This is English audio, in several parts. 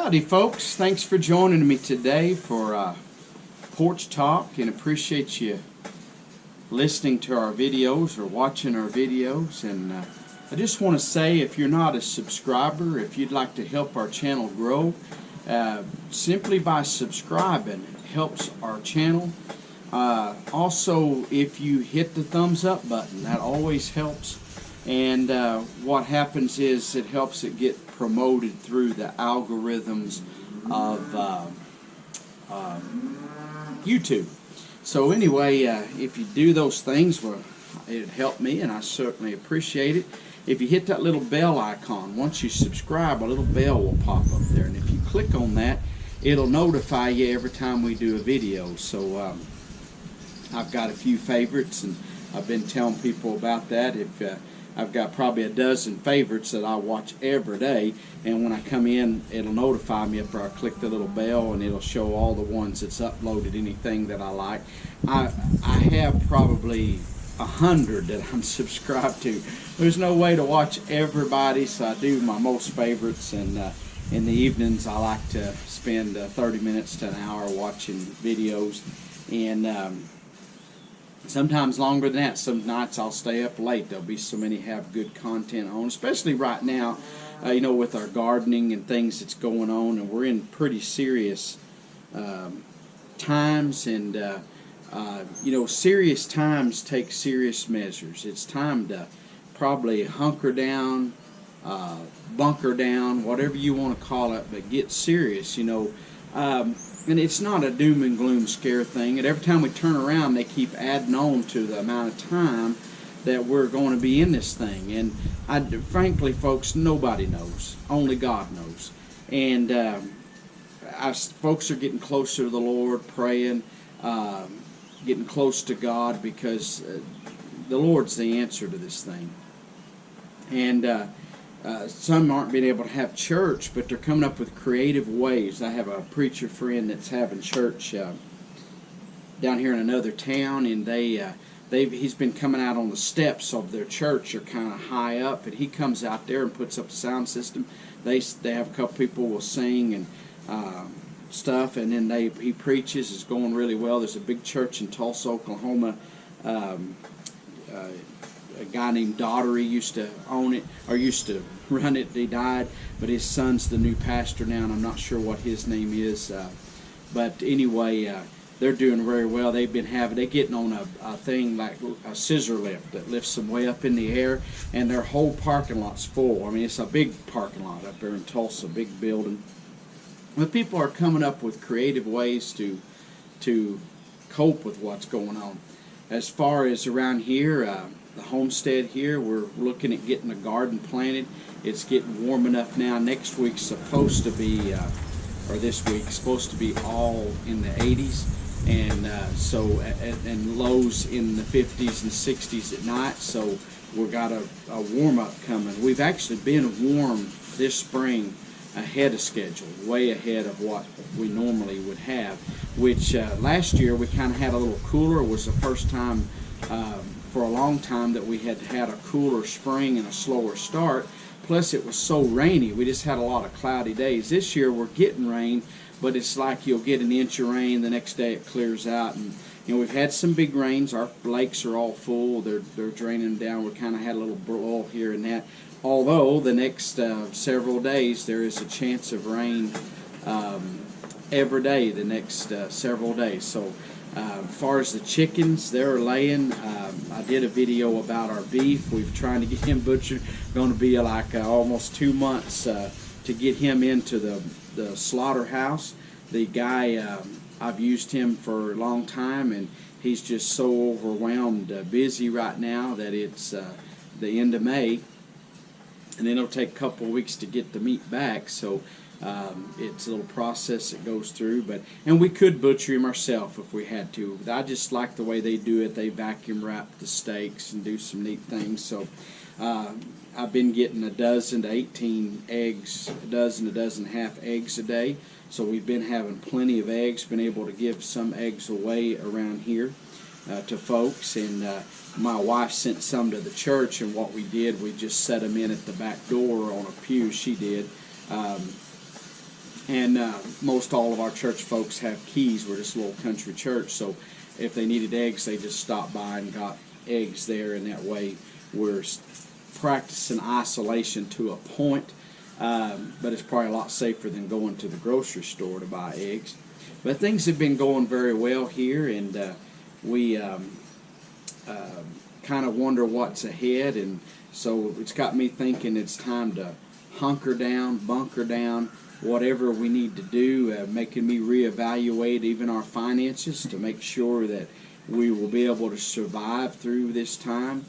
Howdy folks, thanks for joining me today for Porch Talk, and appreciate you listening to our videos or watching our videos. And I just want to say, if you're not a subscriber, if you'd like to help our channel grow, simply by subscribing, it helps our channel. Also, if you hit the thumbs up button, that always helps. And what happens is it helps it get promoted through the algorithms of YouTube. So anyway, if you do those things, well, it'd help me, and I certainly appreciate it. If you hit that little bell icon, once you subscribe, a little bell will pop up there, and if you click on that, it'll notify you every time we do a video. So I've got a few favorites, and I've been telling people about that. I've got probably a dozen favorites that I watch every day, and when I come in, it'll notify me after I click the little bell, and it'll show all the ones that's uploaded, anything that I like. I have probably 100 that I'm subscribed to. There's no way to watch everybody, so I do my most favorites, and in the evenings I like to spend 30 minutes to an hour watching videos, and sometimes longer than that. Some nights I'll stay up late. There'll be so many have good content on, especially right now, you know, with our gardening and things that's going on, and we're in pretty serious times, and you know, serious times take serious measures. It's time to probably hunker down, bunker down, whatever you want to call it, but get serious, you know. And it's not a doom and gloom scare thing, and every time we turn around they keep adding on to the amount of time that we're going to be in this thing. And frankly folks, nobody knows, only God knows. And folks are getting closer to the Lord, praying, getting close to God, because the Lord's the answer to this thing. And some aren't being able to have church, but they're coming up with creative ways. I have a preacher friend that's having church down here in another town, and he's been coming out on the steps of their church. They're kind of high up, and he comes out there and puts up a sound system. They have a couple people will sing and stuff, and then he preaches. It's going really well. There's a big church in Tulsa, Oklahoma. A guy named Daughtery used to own it, or used to run it. He died, but his son's the new pastor now, and I'm not sure what his name is. But anyway, they're doing very well. They're getting on a thing like a scissor lift that lifts them way up in the air, and their whole parking lot's full. I mean, it's a big parking lot up there in Tulsa, big building. But people are coming up with creative ways to cope with what's going on. As far as around here, the Homestead here, we're looking at getting a garden planted. It's getting warm enough now. Next week's supposed to be, or this week, supposed to be all in the 80s, and and lows in the 50s and 60s at night. So we've got a warm up coming. We've actually been warm this spring ahead of schedule, way ahead of what we normally would have, which last year we kind of had a little cooler. It was the first time for a long time that we had a cooler spring and a slower start. Plus it was so rainy, we just had a lot of cloudy days. This year we're getting rain, but it's like you'll get an inch of rain, the next day it clears out. And you know, we've had some big rains. Our lakes are all full. They're draining down. We kind of had a little blow here and that. Although the next several days there is a chance of rain every day the next several days. So as far as the chickens, they're laying. I did a video about our beef. We've trying to get him butchered. Going to be like almost 2 months to get him into the slaughterhouse. The guy, I've used him for a long time, and he's just so overwhelmed, busy right now, that it's the end of May, and then it'll take a couple of weeks to get the meat back. So it's a little process that goes through, and we could butcher him ourselves if we had to. I just like the way they do it. They vacuum wrap the steaks and do some neat things. So I've been getting a dozen to 18 eggs, a dozen and a half eggs a day. So we've been having plenty of eggs, been able to give some eggs away around here to folks. And my wife sent some to the church, and what we did, we just set them in at the back door on a pew. She did. And most all of our church folks have keys. We're just a little country church, so if they needed eggs, they just stopped by and got eggs there, and that way we're practicing isolation to a point, but it's probably a lot safer than going to the grocery store to buy eggs. But things have been going very well here, and we kind of wonder what's ahead, and so it's got me thinking it's time to hunker down, bunker down, whatever we need to do, making me reevaluate even our finances to make sure that we will be able to survive through this time.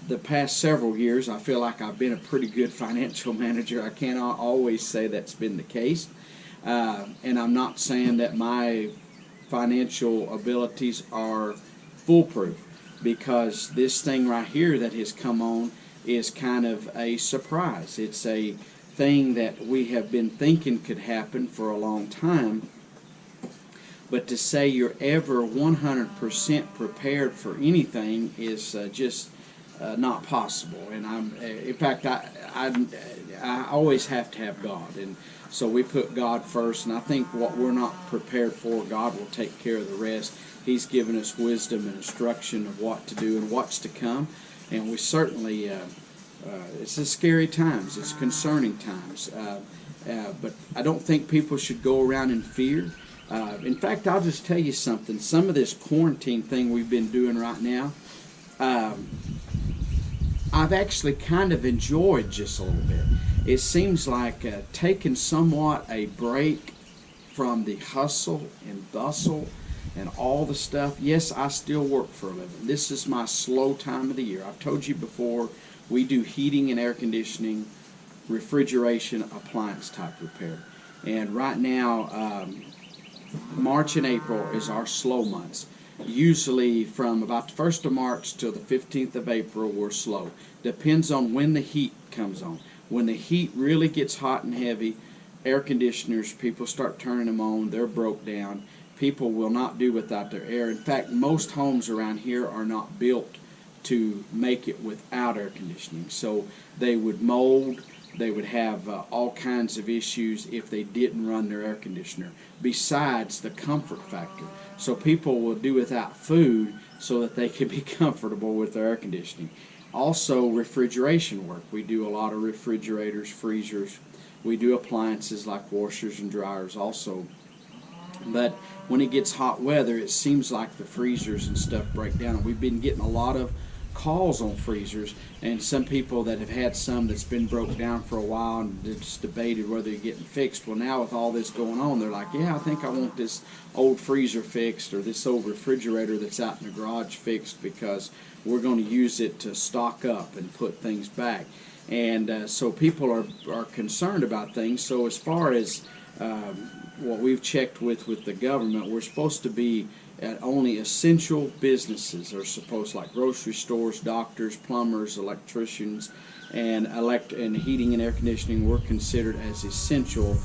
The past several years, I feel like I've been a pretty good financial manager. I cannot always say that's been the case. And I'm not saying that my financial abilities are foolproof, because this thing right here that has come on is kind of a surprise. It's a thing that we have been thinking could happen for a long time. But to say you're ever 100% prepared for anything is just not possible. And in fact, I always have to have God, and so we put God first. And I think what we're not prepared for, God will take care of the rest. He's given us wisdom and instruction of what to do and what's to come, and we certainly. It's a scary times. It's concerning times. But I don't think people should go around in fear. In fact, I'll just tell you something. Some of this quarantine thing we've been doing right now, I've actually kind of enjoyed just a little bit. It seems like taking somewhat a break from the hustle and bustle and all the stuff. Yes, I still work for a living. This is my slow time of the year. I've told you before, we do heating and air conditioning, refrigeration, appliance type repair. And right now, March and April is our slow months. Usually from about the 1st of March till the 15th of April, we're slow. Depends on when the heat comes on. When the heat really gets hot and heavy, air conditioners, people start turning them on, they're broke down. People will not do without their air. In fact, most homes around here are not built to make it without air conditioning. So they would mold, they would have all kinds of issues if they didn't run their air conditioner, besides the comfort factor. So people will do without food so that they can be comfortable with their air conditioning. Also, refrigeration work. We do a lot of refrigerators, freezers. We do appliances like washers and dryers also. But when it gets hot weather, it seems like the freezers and stuff break down. We've been getting a lot of calls on freezers, and some people that have had some that's been broke down for a while and just debated whether they're getting fixed. Well, now with all this going on, they're like, yeah, I think I want this old freezer fixed or this old refrigerator that's out in the garage fixed, because we're going to use it to stock up and put things back. And so people are concerned about things. So as far as what we've checked with the government, we're supposed to be at only essential businesses are supposed, like grocery stores, doctors, plumbers, electricians, and heating and air conditioning. We're considered as essential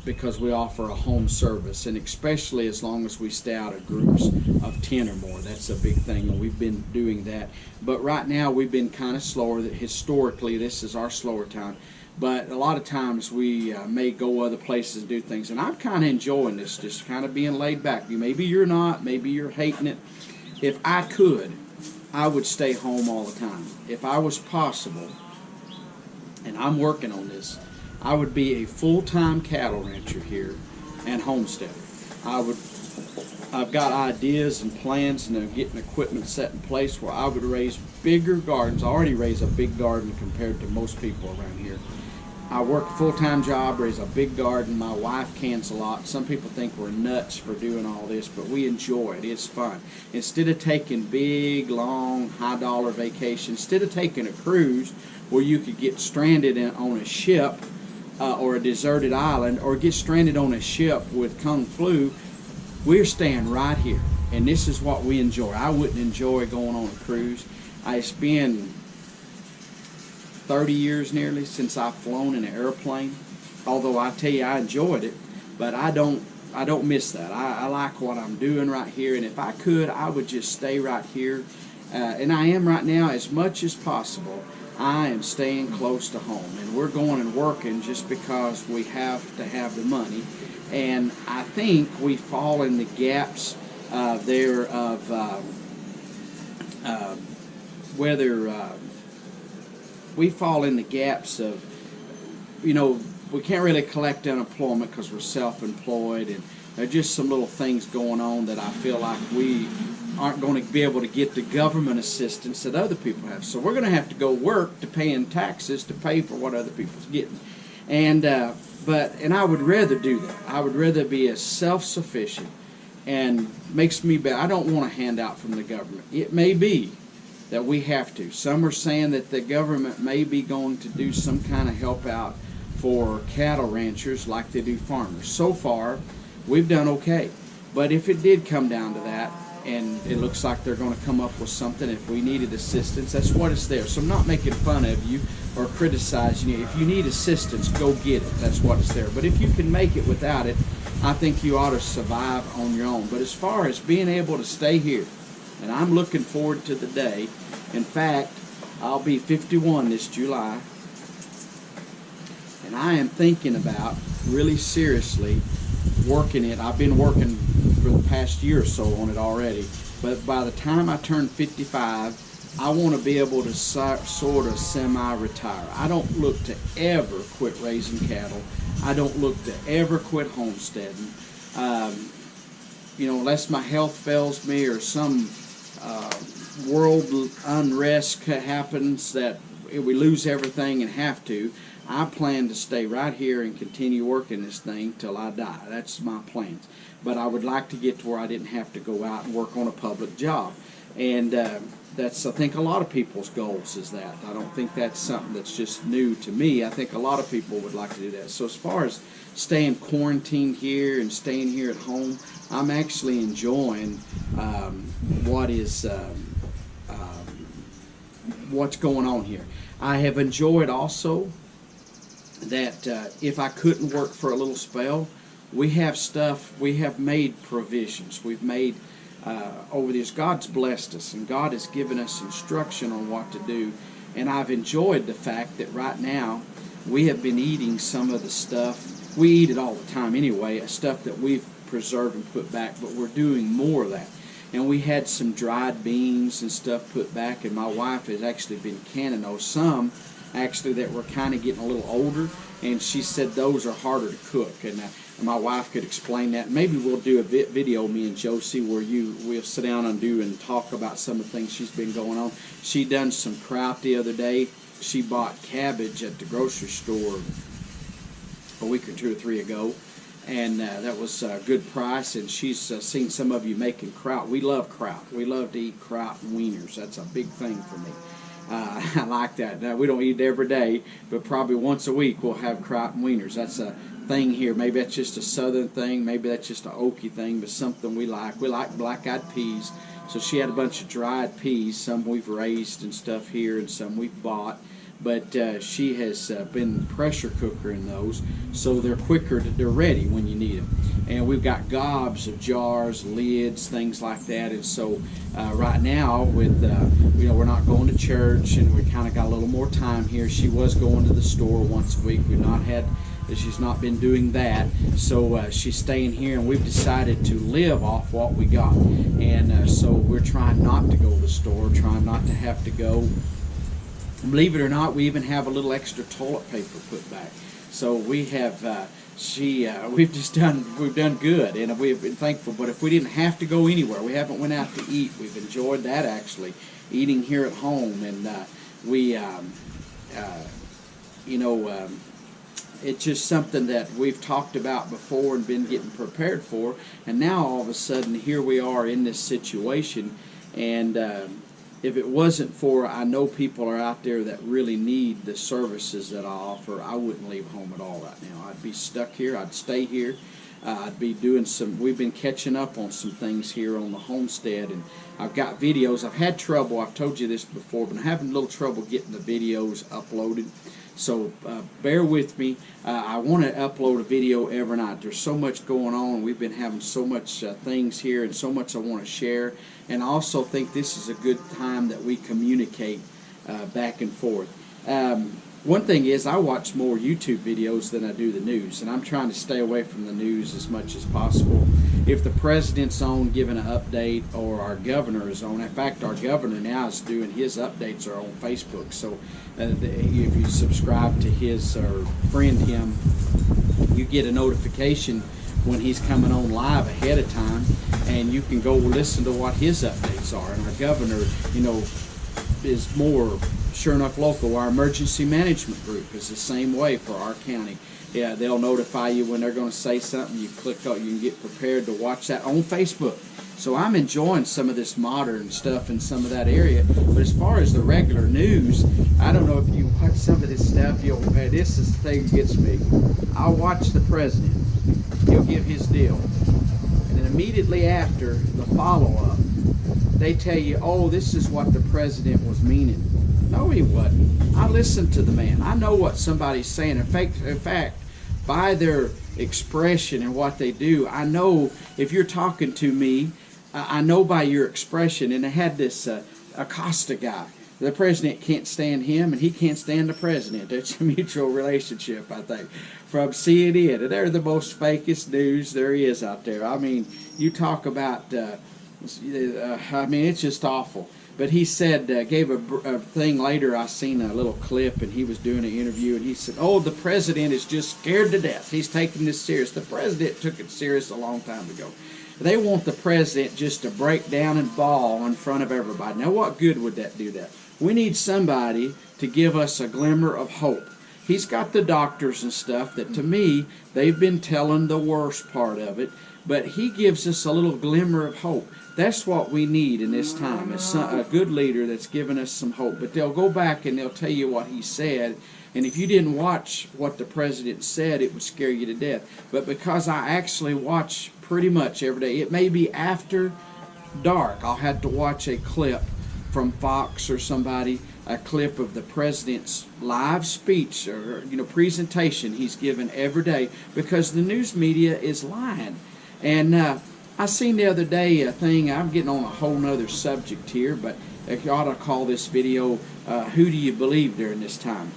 because we offer a home service, and especially as long as we stay out of groups of 10 or more. That's a big thing, and we've been doing that. But right now we've been kind of slower. Historically, this is our slower time. But a lot of times we may go other places and do things. And I'm kind of enjoying this, just kind of being laid back. Maybe you're not. Maybe you're hating it. If I could, I would stay home all the time. If I was possible, and I'm working on this, I would be a full-time cattle rancher here and homesteader. I've got ideas and plans, and I'm getting equipment set in place where I would raise bigger gardens. I already raise a big garden compared to most people around here. I work a full-time job, raise a big garden. My wife cans a lot. Some people think we're nuts for doing all this, but we enjoy it. It's fun. Instead of taking big, long, high-dollar vacations, instead of taking a cruise where you could get stranded on a ship or a deserted island, or get stranded on a ship with Kung Flu, we're staying right here. And this is what we enjoy. I wouldn't enjoy going on a cruise. It's been 30 years nearly since I've flown in an airplane. Although I tell you, I enjoyed it, but I don't miss that. I like what I'm doing right here, and if I could, I would just stay right here. And I am right now as much as possible. I am staying close to home, and we're going and working just because we have to have the money. And I think we fall in the gaps there of whether we fall in the gaps of, we can't really collect unemployment because we're self-employed, and there are just some little things going on that I feel like we aren't going to be able to get the government assistance that other people have. So we're going to have to go work to pay in taxes to pay for what other people's getting. And I would rather do that. I would rather be as self-sufficient, and makes me better. I don't want a handout from the government. It may be that we have to. Some are saying that the government may be going to do some kind of help out for cattle ranchers like they do farmers. So far, we've done okay. But if it did come down to that, and it looks like they're going to come up with something, if we needed assistance, that's what it's there. So I'm not making fun of you or criticizing you. If you need assistance, go get it. That's what it's there. But if you can make it without it, I think you ought to survive on your own. But as far as being able to stay here, and I'm looking forward to the day. In fact, I'll be 51 this July, and I am thinking about really seriously working it. I've been working for the past year or so on it already, but by the time I turn 55, I want to be able to sort of semi-retire. I don't look to ever quit raising cattle. I don't look to ever quit homesteading. Unless my health fails me or some world unrest happens that we lose everything and have to, I plan to stay right here and continue working this thing till I die. That's my plans. But I would like to get to where I didn't have to go out and work on a public job. And that's, I think, a lot of people's goals is that. I don't think that's something that's just new to me. I think a lot of people would like to do that. So as far as staying quarantined here and staying here at home, I'm actually enjoying what's going on here. I have enjoyed also that if I couldn't work for a little spell, we have made provisions. We've made over this. God's blessed us, and God has given us instruction on what to do. And I've enjoyed the fact that right now we have been eating some of the stuff. We eat it all the time anyway, stuff that we've preserved and put back, but we're doing more of that. And we had some dried beans and stuff put back, and my wife has actually been canning those. Some actually that were kind of getting a little older, and she said those are harder to cook. And my wife could explain that. Maybe we'll do a video, me and Josie, where we'll sit down and talk about some of the things she's been going on. She done some kraut the other day. She bought cabbage at the grocery store a week or 2 or 3 ago, and that was a good price. And she's seen some of you making kraut. We love kraut. We love to eat kraut and wieners. That's a big thing for me. I like that. Now, we don't eat it every day, but probably once a week we'll have kraut and wieners. That's a thing here. Maybe that's just a southern thing. Maybe that's just an Okie thing, but something we like. We like black-eyed peas. So she had a bunch of dried peas. Some we've raised and stuff here, and some we've bought. But she has been pressure cooking those, so they're quicker. They're ready when you need them. And we've got gobs of jars, lids, things like that. And so right now, with we're not going to church, and we kind of got a little more time here. She was going to the store once a week. She's not been doing that, so she's staying here, and we've decided to live off what we got. And so we're trying not to go to the store, trying not to have to go. Believe it or not, we even have a little extra toilet paper put back. So we have, we've done good, and we've been thankful. But if we didn't have to go anywhere, we haven't went out to eat. We've enjoyed that actually, eating here at home, and it's just something that we've talked about before and been getting prepared for. And now all of a sudden, here we are in this situation, and if it wasn't for, I know people are out there that really need the services that I offer, I wouldn't leave home at all right now. I'd be stuck here. I'd stay here. I'd be doing we've been catching up on some things here on the homestead, and I've got videos. I've had trouble, I've told you this before, but I'm having a little trouble getting the videos uploaded. So bear with me. I want to upload a video every night. There's so much going on. We've been having so much things here, and so much I want to share. And I also think this is a good time that we communicate back and forth. One thing is, I watch more YouTube videos than I do the news, and I'm trying to stay away from the news as much as possible. If the president's on giving an update, or our governor is on, in fact, our governor now is doing his updates are on Facebook. So if you subscribe to his or friend him, you get a notification when he's coming on live ahead of time, and you can go listen to what his updates are. And our governor, is more sure enough local. Our emergency management group is the same way for our county. Yeah, they'll notify you when they're going to say something. You click on, you can get prepared to watch that on Facebook. So I'm enjoying some of this modern stuff in some of that area. But as far as the regular news, I don't know if you watch some of this stuff. This is the thing that gets me. I'll watch the president. He'll give his deal. And then immediately after, the follow-up, they tell you, oh, this is what the president was meaning. No, he wasn't. I listened to the man. I know what somebody's saying. In fact, by their expression and what they do, I know if you're talking to me, I know by your expression. And they had this Acosta guy. The president can't stand him, and he can't stand the president. It's a mutual relationship, I think, from CNN. And they're the most fakest news there is out there. I mean, you talk about, it's just awful. But he said, gave a thing later, I seen a little clip, and he was doing an interview, and he said, oh, the president is just scared to death. He's taking this serious. The president took it serious a long time ago. They want the president just to break down and bawl in front of everybody. Now, what good would that do that? We need somebody to give us a glimmer of hope. He's got the doctors and stuff that, to me, they've been telling the worst part of it, but he gives us a little glimmer of hope. That's what we need in this time, is a good leader that's giving us some hope. But they'll go back and they'll tell you what he said, and if you didn't watch what the president said, it would scare you to death. But because I actually watch pretty much every day, it may be after dark, I'll have to watch a clip from Fox or somebody, a clip of the president's live speech or presentation he's given every day, because the news media is lying. And I seen the other day a thing, I'm getting on a whole nother subject here, but I ought to call this video, Who Do You Believe During This Time?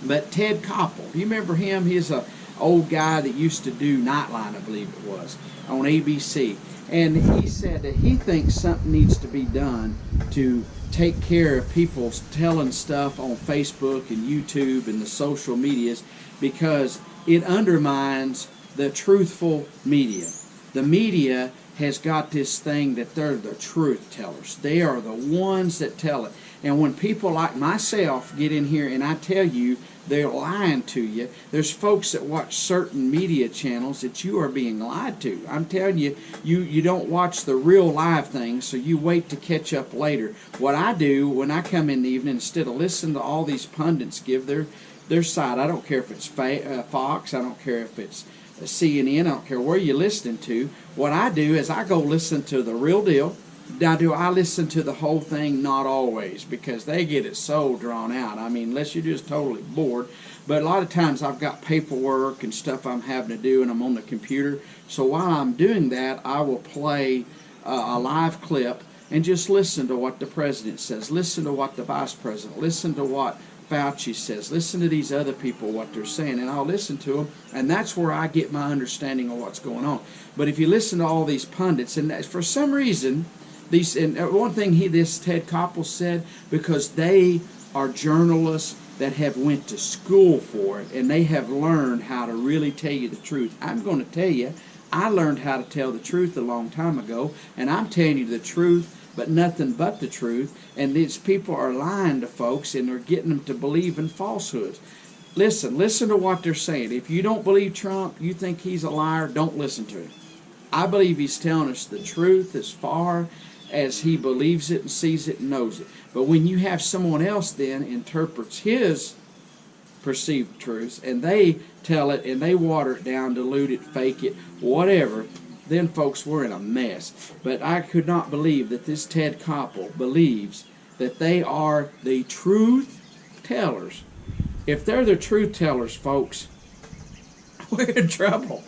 But Ted Koppel, you remember him? He's an old guy that used to do Nightline, I believe it was, on ABC. And he said that he thinks something needs to be done to take care of people telling stuff on Facebook and YouTube and the social medias, because it undermines the truthful media. The media has got this thing that they're the truth tellers. They are the ones that tell it. And when people like myself get in here and I tell you they're lying to you, there's folks that watch certain media channels that you are being lied to. I'm telling you, you don't watch the real live things, so you wait to catch up later. What I do when I come in the evening, instead of listening to all these pundits give their side, I don't care if it's Fox, I don't care if it's CNN, I don't care where you're listening to. What I do is I go listen to the real deal. Now, do I listen to the whole thing? Not always, because they get it so drawn out. I mean, unless you're just totally bored. But a lot of times I've got paperwork and stuff I'm having to do, and I'm on the computer. So while I'm doing that, I will play a live clip and just listen to what the president says. Listen to what the vice president, listen to what Fauci says, listen to these other people, what they're saying, and I'll listen to them, and that's where I get my understanding of what's going on. But if you listen to all these pundits, and for some reason, and one thing this Ted Koppel said, because they are journalists that have went to school for it, and they have learned how to really tell you the truth. I'm going to tell you, I learned how to tell the truth a long time ago, and I'm telling you the truth, but nothing but the truth. And these people are lying to folks, and they're getting them to believe in falsehoods. Listen to what they're saying. If you don't believe Trump, you think he's a liar, don't listen to him. I believe he's telling us the truth as far as he believes it and sees it and knows it. But when you have someone else then interprets his perceived truths, and they tell it and they water it down, dilute it, fake it, whatever, then folks, we're in a mess. But I could not believe that this Ted Koppel believes that they are the truth tellers. If they're the truth tellers, folks, we're in trouble.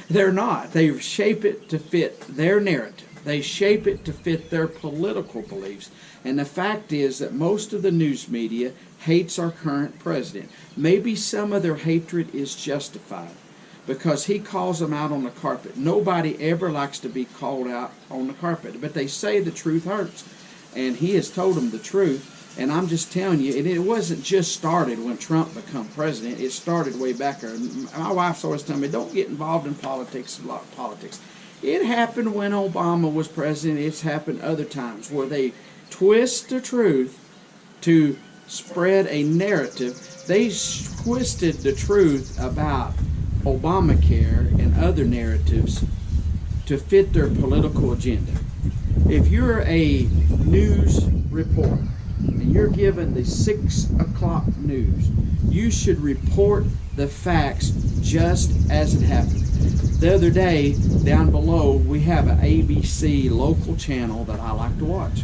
They're not. They shape it to fit their narrative. They shape it to fit their political beliefs. And the fact is that most of the news media hates our current president. Maybe some of their hatred is justified because he calls them out on the carpet. Nobody ever likes to be called out on the carpet, but they say the truth hurts. And he has told them the truth. And I'm just telling you, and it wasn't just started when Trump became president. It started way back there. My wife's always telling me, don't get involved in politics. It happened when Obama was president. It's happened other times where they twist the truth to spread a narrative. They twisted the truth about Obamacare and other narratives to fit their political agenda. If you're a news reporter and you're given the 6 o'clock news, you should report the facts just as it happened. The other day, down below, we have an ABC local channel that I like to watch.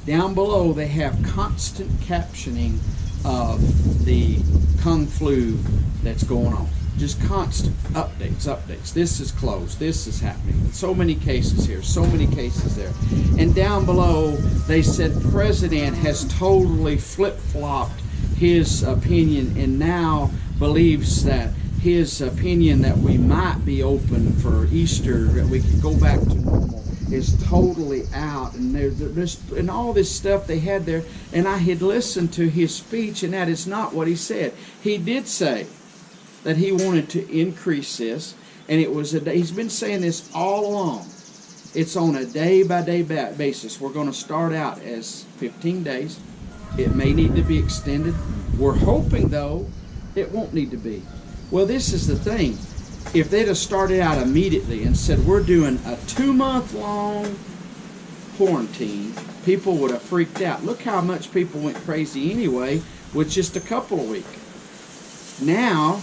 Down below, they have constant captioning of the Kung flu that's going on. Just constant updates. This is closed. This is happening. So many cases here. So many cases there. And down below, they said President has totally flip-flopped his opinion and now believes that his opinion that we might be open for Easter, that we can go back to normal, is totally out. And and all this stuff they had there. And I had listened to his speech, and that is not what he said. He did say that he wanted to increase this, and it was he's been saying this all along. It's on a day-by-day basis. We're going to start out as 15 days. It may need to be extended. We're hoping, though, it won't need to be. Well, this is the thing. If they'd have started out immediately and said, we're doing a 2-month-long quarantine, people would have freaked out. Look how much people went crazy anyway with just a couple of weeks. Now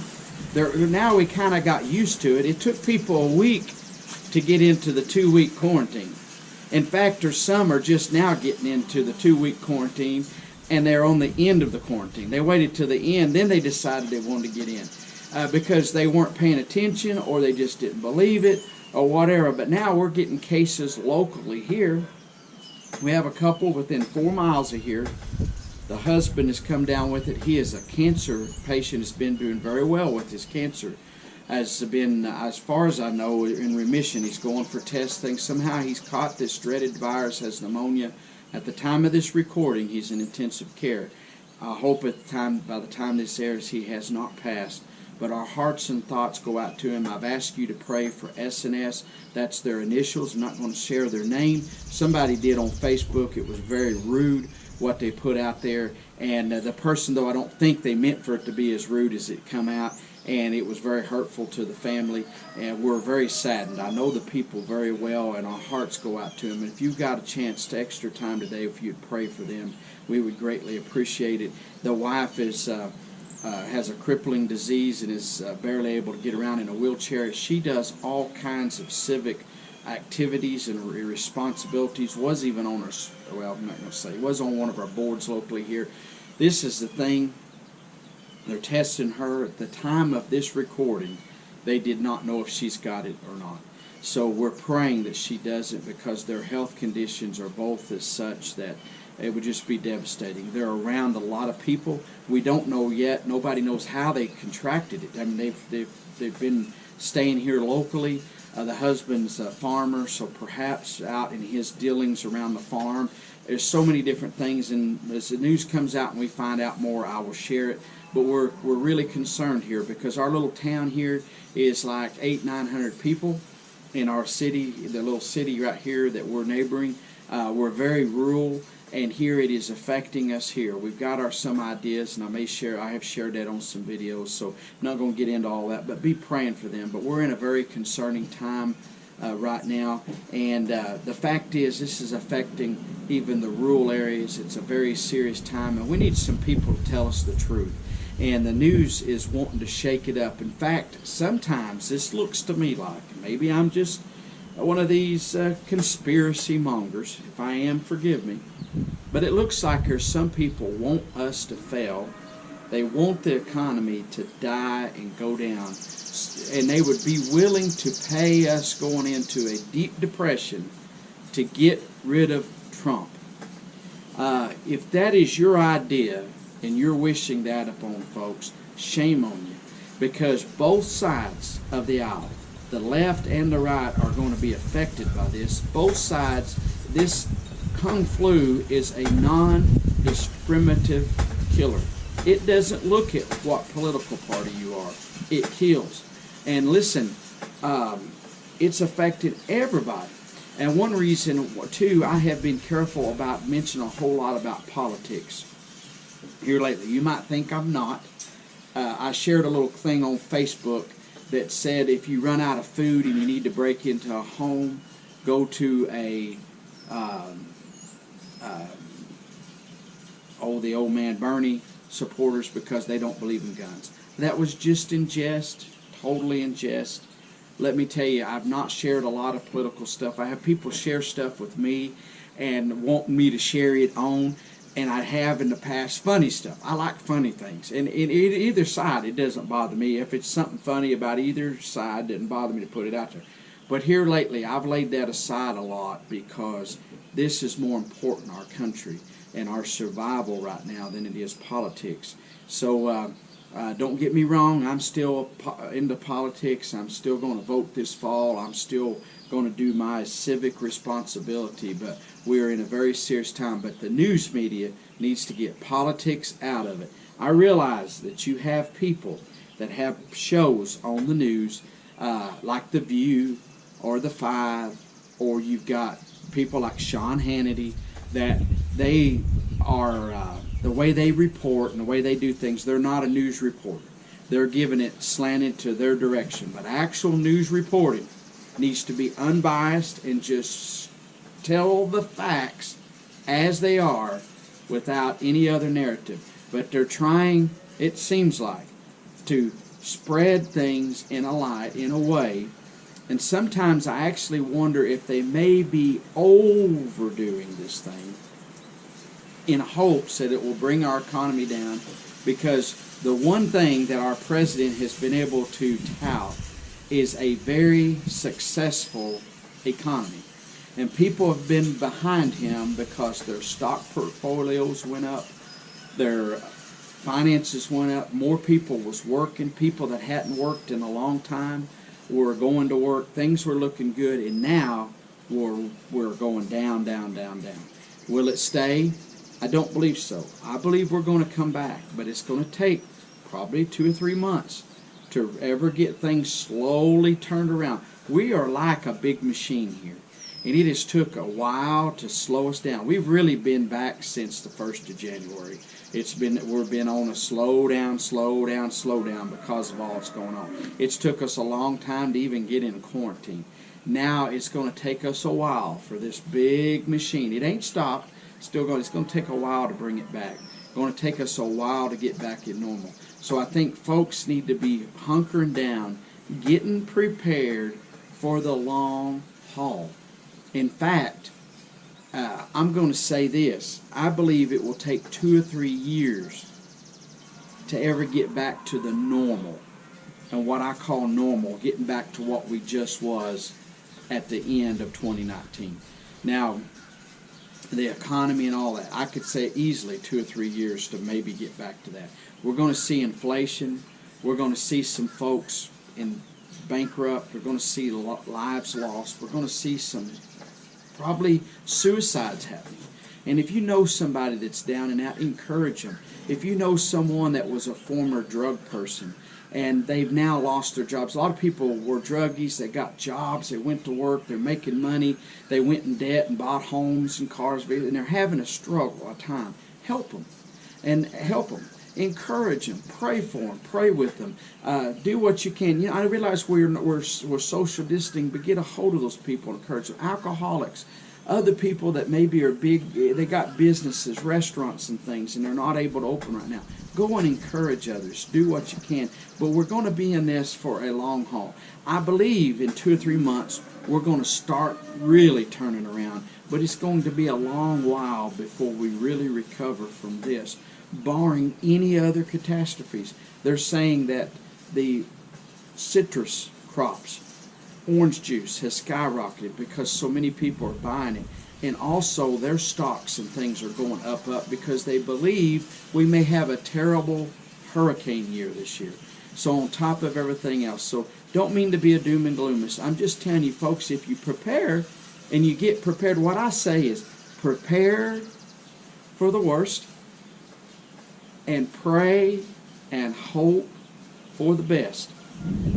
we kind of got used to it. It took people a week to get into the 2-week quarantine. In fact, some are just now getting into the 2-week quarantine, and they're on the end of the quarantine. They waited till the end, then they decided they wanted to get in because they weren't paying attention or they just didn't believe it or whatever. But now we're getting cases locally here. We have a couple within 4 miles of here. The husband has come down with it. He is a cancer patient, has been doing very well with his cancer. Has been, as far as I know, in remission. He's going for testing. Somehow he's caught this dreaded virus, has pneumonia. At the time of this recording, he's in intensive care. I hope by the time this airs, he has not passed. But our hearts and thoughts go out to him. I've asked you to pray for S&S. That's their initials. I'm not going to share their name. Somebody did on Facebook. It was very rude what they put out there, and the person, though, I don't think they meant for it to be as rude as it come out, and it was very hurtful to the family, and we're very saddened. I know the people very well, and our hearts go out to them. And if you've got a chance to extra time today, if you'd pray for them, we would greatly appreciate it. The wife is has a crippling disease and is barely able to get around in a wheelchair. She does all kinds of civic activities and responsibilities. Was even on her, well, I'm not going to say, was on one of our boards locally here. This is the thing. They're testing her. At the time of this recording, they did not know if she's got it or not. So we're praying that she doesn't, because their health conditions are both as such that it would just be devastating. They're around a lot of people. We don't know yet. Nobody knows how they contracted it. I mean, they've been staying here locally. The husband's a farmer, so perhaps out in his dealings around the farm. There's so many different things, and as the news comes out and we find out more, I will share it. But we're really concerned here, because our little town here is like 800-900 people in our city, the little city right here that we're neighboring. We're very rural, and here it is affecting us here. We've got some ideas, and I have shared that on some videos, so I'm not going to get into all that, but be praying for them. But we're in a very concerning time right now, and the fact is, this is affecting even the rural areas. It's a very serious time, and we need some people to tell us the truth. And the news is wanting to shake it up. In fact, sometimes this looks to me like, maybe I'm just one of these conspiracy mongers. If I am, forgive me. But it looks like there's some people want us to fail. They want the economy to die and go down. And they would be willing to pay us going into a deep depression to get rid of Trump. If that is your idea and you're wishing that upon folks, shame on you. Because both sides of the aisle, the left and the right, are going to be affected by this. Both sides, this Kung Flu is a non-discriminative killer. It doesn't look at what political party you are. It kills. And listen, it's affected everybody. And one reason, too, I have been careful about mentioning a whole lot about politics here lately. You might think I'm not. I shared a little thing on Facebook that said if you run out of food and you need to break into a home, go to the old man Bernie supporters because they don't believe in guns. That was just in jest, totally in jest. Let me tell you, I've not shared a lot of political stuff. I have people share stuff with me and want me to share it on, and I have in the past funny stuff. I like funny things. And in either side, it doesn't bother me. If it's something funny about either side, it doesn't bother me to put it out there. But here lately, I've laid that aside a lot because this is more important, our country and our survival right now, than it is politics. So don't get me wrong, I'm still into politics. I'm still going to vote this fall. I'm still going to do my civic responsibility, but we're in a very serious time. But the news media needs to get politics out of it. I realize that you have people that have shows on the news like The View or The Five, or you've got people like Sean Hannity that they are, the way they report and the way they do things, they're not a news reporter. They're giving it slanted to their direction. But actual news reporting needs to be unbiased and just tell the facts as they are without any other narrative. But they're trying, it seems like, to spread things in a light, in a way. And sometimes I actually wonder if they may be overdoing this thing in hopes that it will bring our economy down, because the one thing that our president has been able to tout is a very successful economy. And people have been behind him because their stock portfolios went up, their finances went up, more people was working, people that hadn't worked in a long time were going to work, things were looking good, and now we're going down, down, down, down. Will it stay? I don't believe so. I believe we're going to come back, but it's going to take probably 2 or 3 months to ever get things slowly turned around. We are like a big machine here, and it has took a while to slow us down. We've really been back since the 1st of January. We've been on a slow down because of all that's going on. It's took us a long time to even get in quarantine. Now it's going to take us a while for this big machine. It ain't stopped. It's going to take a while to bring it back. It's going to take us a while to get back in normal. So I think folks need to be hunkering down, getting prepared for the long haul. In fact, I'm going to say this. I believe it will take 2 or 3 years to ever get back to the normal. And what I call normal, getting back to what we just was at the end of 2019. Now, the economy and all that, I could say easily 2 or 3 years to maybe get back to that. We're going to see inflation. We're going to see some folks in bankrupt. We're going to see lives lost. We're going to see some probably suicides happening. And if you know somebody that's down and out, encourage them. If you know someone that was a former drug person and they've now lost their jobs. A lot of people were druggies. They got jobs. They went to work. They're making money. They went in debt and bought homes and cars. And they're having a struggle, a time. Help them. And help them. Encourage them. Pray for them. Pray with them. Do what you can. You know, I realize we're social distancing, but get a hold of those people and encourage them. Alcoholics. Other people that maybe are big, they got businesses, restaurants and things, and they're not able to open right now. Go and encourage others. Do what you can. But we're going to be in this for a long haul. I believe in 2 or 3 months we're going to start really turning around, but it's going to be a long while before we really recover from this, barring any other catastrophes. They're saying that the citrus crops, orange juice, has skyrocketed because so many people are buying it. And also their stocks and things are going up because they believe we may have a terrible hurricane year this year. So on top of everything else. So don't mean to be a doom and gloomist. I'm just telling you folks, if you prepare and you get prepared, what I say is prepare for the worst and pray and hope for the best.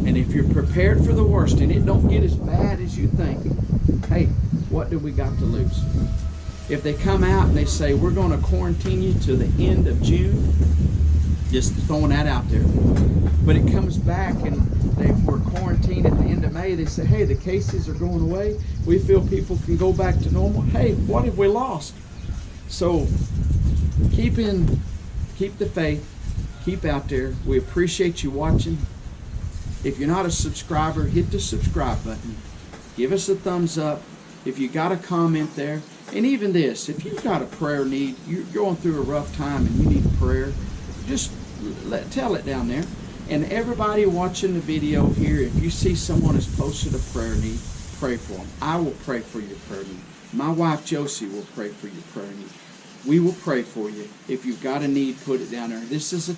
And if you're prepared for the worst and it don't get as bad as you think, hey, what do we got to lose? If they come out and they say, we're going to quarantine you to the end of June, just throwing that out there. But it comes back and they were quarantined at the end of May. They say, hey, the cases are going away. We feel people can go back to normal. Hey, what have we lost? So keep the faith. Keep out there. We appreciate you watching. If you're not a subscriber, hit the subscribe button. Give us a thumbs up. If you got a comment there, and even this, if you've got a prayer need, you're going through a rough time and you need prayer, just tell it down there. And everybody watching the video here, if you see someone has posted a prayer need, pray for them. I will pray for your prayer need. My wife Josie will pray for your prayer need. We will pray for you. If you've got a need, put it down there. This is a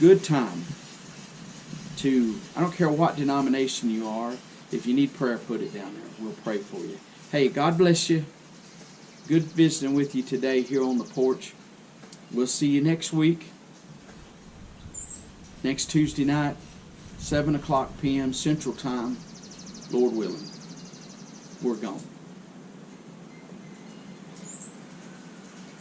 good time to, I don't care what denomination you are, if you need prayer, put it down there. We'll pray for you. Hey, God bless you. Good visiting with you today here on the porch. We'll see you next week. Next Tuesday night, 7 o'clock p.m. Central Time, Lord willing. We're gone.